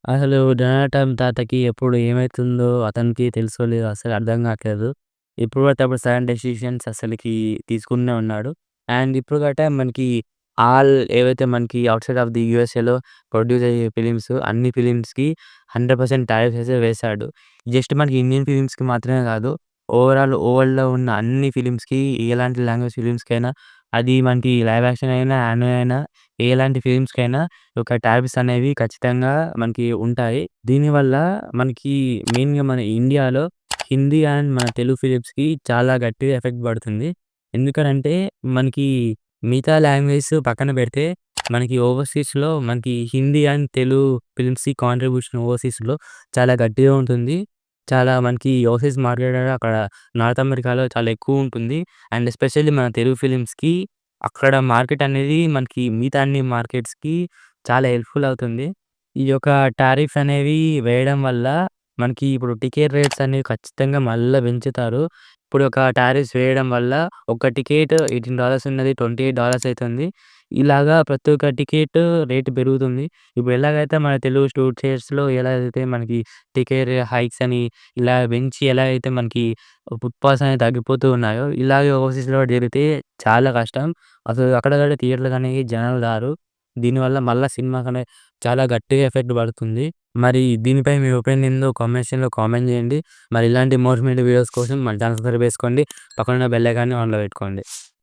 అసలు Donald Trump తాతకి ఎప్పుడు ఏమైతుందో అతనికి తెలుసో లేదో అసలు అర్థం కావట్లేదు. ఎప్పుడు పడితే అప్పుడు సడన్ డెసిషన్స్ అసలకి తీసుకుంటూనే ఉన్నాడు. అండ్ ఇప్పుడు గట మనకి ఏవైతే మనకి ఔట్‌సైడ్ ఆఫ్ ది యూఎస్ఏలో ప్రొడ్యూస్ అయ్యే ఫిలిమ్స్ అన్ని ఫిలిమ్స్‌కి 100% టారిఫ్స్ అయితే వేశాడు. జస్ట్ మనకి ఇండియన్ ఫిలిమ్స్‌కి మాత్రమే కాదు. ఓవరాల్ వరల్డ్‌లో ఉన్న అన్ని ఫిలిమ్స్‌కి ఎలాంటి లాంగ్వేజ్ ఫిలిమ్స్‌కైనా అది మనకి లైవ్ యాక్షన్ అయినా, యానిమే అయినా ఎలాంటి ఫిలిమ్స్‌కైనా ఒక టారిఫ్స్ అనేవి ఖచ్చితంగా మనకి ఉంటాయి. దీనివల్ల మనకి మెయిన్‌గా మన ఇండియాలో హిందీ అండ్ మన తెలుగు ఫిలిమ్స్‌కి చాలా గట్టిగా ఎఫెక్ట్ పడుతుంది. ఎందుకనంటే మనకి మిగతా లాంగ్వేజెస్ పక్కన పెడితే మనకి ఓవర్‌సీస్‌లో మనకి హిందీ అండ్ తెలుగు ఫిల్మ్స్‌కి కాంట్రిబ్యూషన్ ఓవర్‌సీస్‌లో చాలా గట్టిగా ఉంటుంది. చాలా మనకి ఓవర్‌సీస్ మార్కెట్ అనేది అక్కడ నార్త్ అమెరికాలో చాలా ఎక్కువ ఉంటుంది. అండ్ ఎస్పెషల్లీ మన తెలుగు ఫిలిమ్స్‌కి అక్కడ మార్కెట్ అనేది మనకి మిగతా అన్ని మార్కెట్స్‌కి చాలా హెల్ప్‌ఫుల్ అవుతుంది. ఈ యొక్క టారిఫ్ అనేవి వేయడం వల్ల మనకి ఇప్పుడు టికెట్ రేట్స్ అనేవి ఖచ్చితంగా మళ్ళా పెంచుతారు. ఇప్పుడు ఒక టారిఫ్స్ వేయడం వల్ల ఒక టికెట్ $18 ఉన్నది $28 అయితుంది. ఇలాగా ప్రతి ఒక్క టికెట్ రేట్ పెరుగుతుంది. ఇప్పుడు ఎలాగైతే మన తెలుగు స్టేట్స్‌లో ఎలాగైతే మనకి టికెట్ హైక్స్ అని ఇలా పెంచి ఎలాగైతే మనకి ఫుట్‌పాత్స్ అనేవి తగ్గిపోతూ ఉన్నాయో, ఇలాగే ఓవర్‌సీస్‌లో జరిగితే చాలా కష్టం. అసలు అక్కడ థియేటర్‌లకనేవి జనాలు రారు. దీనివల్ల మళ్ళా సినిమాకనే చాలా గట్టిగా ఎఫెక్ట్ పడుతుంది. మరి దీనిపై మీ ఒపీనియన్ ఏందో కామెంట్ సెక్షన్‌లో కామెంట్ చేయండి. మరి ఇలాంటి మోటివేటివ్ వీడియోస్ కోసం మన ఛానల్ సబ్స్క్రైబ్ చేసుకోండి. పక్కనున్న బెల్ ఐకాన్‌ని ఆన్‌లో పెట్టుకోండి.